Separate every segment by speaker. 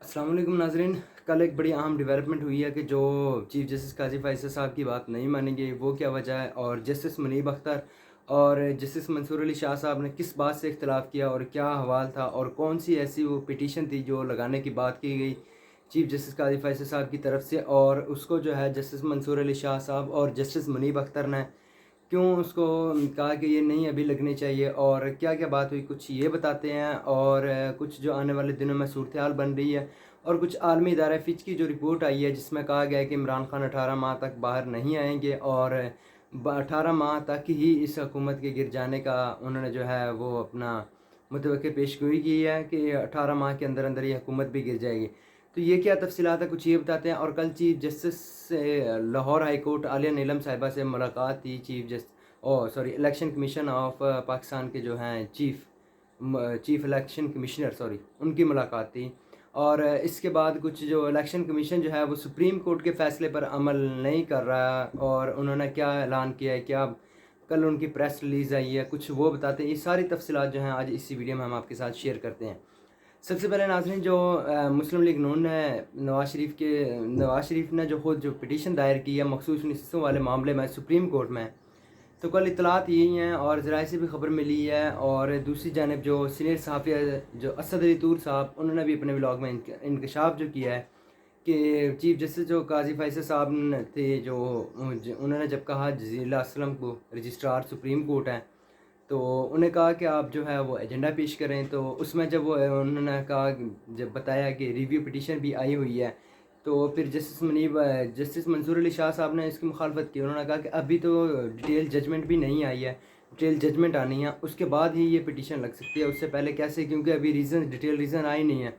Speaker 1: अस्सलाम वालेकुम नाज़रीन। कल एक बड़ी अहम डेवलपमेंट हुई है कि जो चीफ़ जस्टिस काज़ी फ़ैसल साहब की बात नहीं मानेंगे, वो क्या वजह है, और जस्टिस मुनीब अख्तर और जस्टिस मंसूर अली शाह साहब ने किस बात से इख्तलाफ किया और क्या हवाल था, और कौन सी ऐसी वो पिटीशन थी जो लगाने की बात की गई चीफ़ जस्टिस काज़ी फ़ैसल साहब की तरफ से, और उसको जो है जस्टिस मंसूर अली शाह साहब और जस्टिस मुनीब अख्तर ने क्यों उसको कहा कि ये नहीं अभी लगनी चाहिए, और क्या क्या बात हुई कुछ ये बताते हैं, और कुछ जो आने वाले दिनों में सूरत हाल बन रही है, और कुछ आलमी इदारा फिच की जो रिपोर्ट आई है जिसमें कहा गया है कि इमरान खान 18 माह तक बाहर नहीं आएंगे, और 18 माह तक ही इस हुकूमत के गिर जाने का उन्होंने जो है वो अपना मुतवक्किल पेशगोई की है कि 18 माह के अंदर अंदर ये हुकूमत भी गिर जाएगी। तो ये क्या तफसीलात है, कुछ ये बताते हैं। और कल चीफ जस्टिस से लाहौर हाई कोर्ट आलिया नीलम साहिबा से मुलाकात थी, इलेक्शन कमीशन ऑफ पाकिस्तान के जो हैं चीफ इलेक्शन कमिश्नर उनकी मुलाकात थी। और इसके बाद कुछ जो इलेक्शन कमीशन जो है वो सुप्रीम कोर्ट के फ़ैसले पर अमल नहीं कर रहा, और उन्होंने क्या ऐलान किया है, क्या कल उनकी प्रेस रिलीज़ आई है, कुछ वो बताते हैं। ये सारी तफसीलात जो हैं आज इसी वीडियो में हम आपके साथ शेयर करते हैं। सबसे पहले नाज़रीन, जो मुस्लिम लीग नून ने नवाज शरीफ ने जो खुद जो पिटीशन दायर की है मखसूस हिस्सों वाले मामले में सुप्रीम कोर्ट में, तो कल इतलात यही हैं और ज़राए से भी खबर मिली है। और दूसरी जानब जो सीनियर सहाफ़ी जो असद अली तूर साहब, उन्होंने भी अपने ब्लॉग में इंकशाफ जो किया है कि चीफ जस्टिस जो काजी फैसल साहब थे, उन्होंने जब कहा जज़ीला असलम को रजिस्ट्रार सुप्रीम कोर्ट हैं, तो उन्हें कहा कि आप जो है वो एजेंडा पेश करें। तो उसमें जब वो उन्होंने कहा, जब बताया कि रिव्यू पिटीशन भी आई हुई है, तो फिर जस्टिस मंसूर अली शाह साहब ने इसकी मुखालफत की। उन्होंने कहा कि अभी तो डिटेल जजमेंट भी नहीं आई है, डिटेल जजमेंट आनी है, उसके बाद ही ये पिटीशन लग सकती है, उससे पहले कैसे, क्योंकि अभी डिटेल रीज़न आई नहीं है।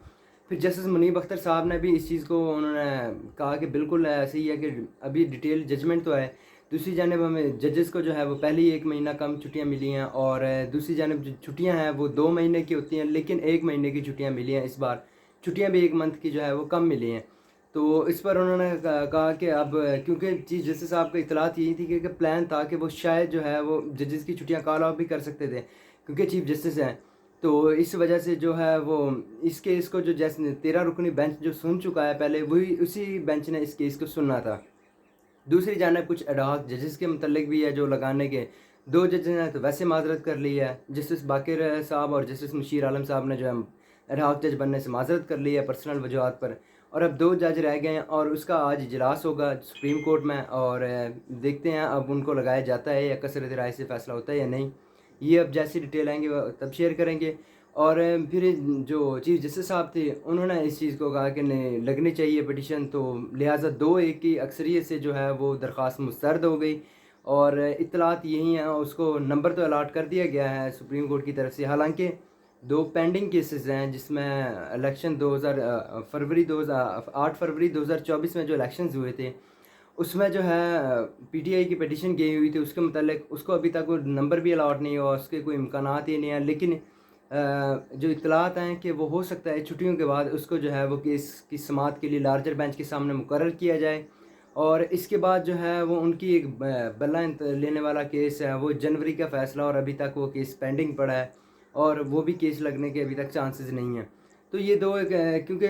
Speaker 1: फिर जस्टिस मुनीब अख्तर साहब ने भी इस चीज़ को उन्होंने कहा कि बिल्कुल ऐसे ही है कि अभी डिटेल जजमेंट तो है। दूसरी जानब हमें जजेस को जो है वो पहले ही 1 महीना कम छुट्टियां मिली हैं, और दूसरी जानब जो छुट्टियां हैं वो 2 महीने की होती हैं, लेकिन 1 महीने की छुट्टियां मिली हैं। इस बार छुट्टियां भी 1 मंथ की जो है वो कम मिली हैं। तो इस पर उन्होंने कहा कि अब क्योंकि चीफ जस्टिस साहब को इतलात यही थी कि प्लान था कि वो शायद जो है वो जजेस की छुट्टियां कॉल ऑफ भी कर सकते थे, क्योंकि चीफ जस्टिस हैं। तो इस वजह से जो है वो इस केस को जो जैसे 13 रुकनी बेंच जो सुन चुका है पहले, वही उसी बेंच ने इस केस को सुनना था। दूसरी जानब कुछ एडहॉक जजेस के मतलब भी है जो लगाने के, 2 जजेस ने तो वैसे माजरत कर ली है। जस्टिस बाकिर साहब और जस्टिस मुशीर आलम साहब ने जो है एडहॉक जज बनने से माजरत कर ली है पर्सनल वजूहत पर, और अब 2 जज रह गए हैं, और उसका आज इजलास होगा सुप्रीम कोर्ट में, और देखते हैं अब उनको लगाया जाता है या कसरत राय से फ़ैसला होता है या नहीं। ये अब जैसी डिटेल आएंगे वो तब शेयर करेंगे। और फिर जो चीफ जस्टिस साहब थे, उन्होंने इस चीज़ को कहा कि नहीं लगनी चाहिए पिटीशन, तो लिहाजा 2-1 की अक्सरियत से जो है वो दरख्वास्त मुस्तरद हो गई। और इतलात यही हैं, उसको नंबर तो अलाट कर दिया गया है सुप्रीम कोर्ट की तरफ से। हालांकि 2 पेंडिंग केसेस हैं जिसमें इलेक्शन 8 फरवरी 2024 में जो इलेक्शंस हुए थे, उसमें जो है पीटीआई की पिटीशन गई हुई थी, उसके मतलब उसको अभी तक वो नंबर भी अलाट नहीं हुआ, उसके कोई इम्कानात ही नहीं है। लेकिन जो इतलात हैं कि वो हो सकता है छुट्टियों के बाद उसको जो है वो केस की समाअत के लिए लार्जर बेंच के सामने मुकर्रर किया जाए, और इसके बाद जो है वो उनकी एक बल्ला लेने वाला केस है, वो जनवरी का फ़ैसला, और अभी तक वो केस पेंडिंग पड़ा है, और वो भी केस लगने के अभी तक चांसेस नहीं हैं। तो ये क्योंकि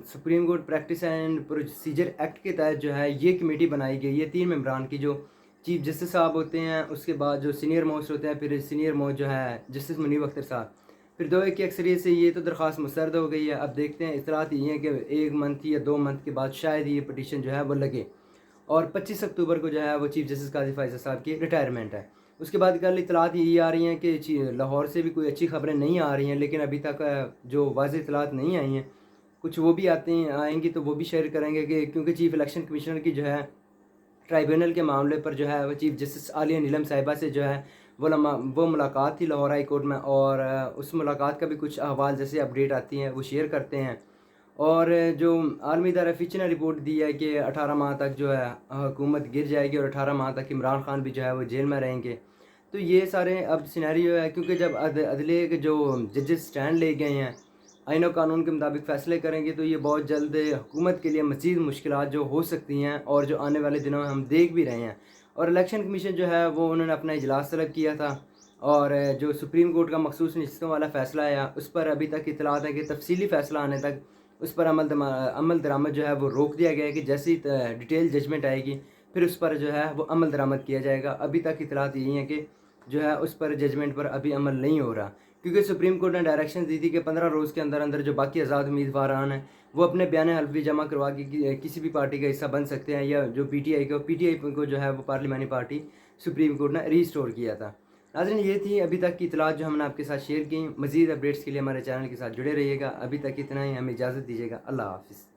Speaker 1: supreme court practice and procedure act के तहत जो है ये कमेटी बनाई गई है 3 मेंबरान की, जो चीफ जस्टिस साहब होते हैं, उसके बाद जो सीनियर मोस्ट होते हैं, फिर सीनियर मोस्ट जो है जस्टिस मुनीब अख्तर साहब, फिर 2-1 की अक्सरियत से ये तो दरख्वास्त मुस्तरद हो गई है। अब देखते हैं, इतलात ये हैं कि 1 मंथ या 2 मंथ के बाद शायद ये पटिशन जो है वो लगे, और 25 अक्टूबर को जो है वो चीफ जस्टिस काजी फैसल साहब की रिटायरमेंट है। उसके बाद कल इतलात यही आ रही हैं कि लाहौर से भी कोई अच्छी खबरें नहीं आ रही हैं, लेकिन अभी तक जो वाज़ेह इतलात नहीं आई हैं, कुछ वो भी आएंगी तो वो भी शेयर करेंगे कि क्योंकि चीफ इलेक्शन कमिश्नर की जो है ट्राइब्यूनल के मामले पर जो है वो चीफ जस्टिस आलिया नीलम साहिबा से जो है वो मुलाकात थी लाहौर हाई कोर्ट में, और उस मुलाकात का भी कुछ अहवाल जैसे अपडेट आती हैं वो शेयर करते हैं। और जो आलमी इदारा फिच ने रिपोर्ट दी है कि 18 माह तक जो है हुकूमत गिर जाएगी, और 18 माह तक इमरान खान भी जो है वो जेल में रहेंगे। तो ये सारे अब सिनेरियो है, क्योंकि जब अदले के जो जजेस स्टैंड ले गए हैं, आइन और कानून के मुताबिक फ़ैसले करेंगे, तो ये बहुत जल्द हुकूमत के लिए मज़ीद मुश्किलात जो हो सकती हैं, और जो आने वाले दिनों में हम देख भी रहे हैं। और इलेक्शन कमीशन जो है वो उन्होंने अपना इजलास तलब किया था, और जो सुप्रीम कोर्ट का मखसूस नशिस्तों वाला फ़ैसला आया उस पर अभी तक इतलात है कि तफसीली फ़ैसला आने तक اس پر عمل درآمد جو ہے وہ روک دیا گیا ہے کہ جیسی ڈیٹیل ججمنٹ آئے گی پھر اس پر جو ہے وہ عمل درآمد کیا جائے گا۔ ابھی تک اطلاعات یہی ہیں کہ جو ہے اس پر ججمنٹ پر ابھی عمل نہیں ہو رہا، کیونکہ سپریم کورٹ نے ڈائریکشن دی تھی کہ 15 روز کے اندر اندر جو باقی آزاد امیدواران ہیں وہ اپنے بیان حلفی جمع کروا کے کسی بھی پارٹی کا حصہ بن سکتے ہیں، یا جو پی ٹی آئی کو جو ہے وہ پارلیمانی پارٹی سپریم کورٹ نے ریسٹور کیا تھا۔ ناظرین یہ تھی ابھی تک کی اطلاعات جو ہم نے آپ کے ساتھ شیئر کی۔ مزید اپڈیٹس کے لیے ہمارے چینل کے ساتھ جڑے رہیے گا۔ ابھی تک اتنا ہی، ہمیں اجازت دیجیے گا۔ اللہ حافظ۔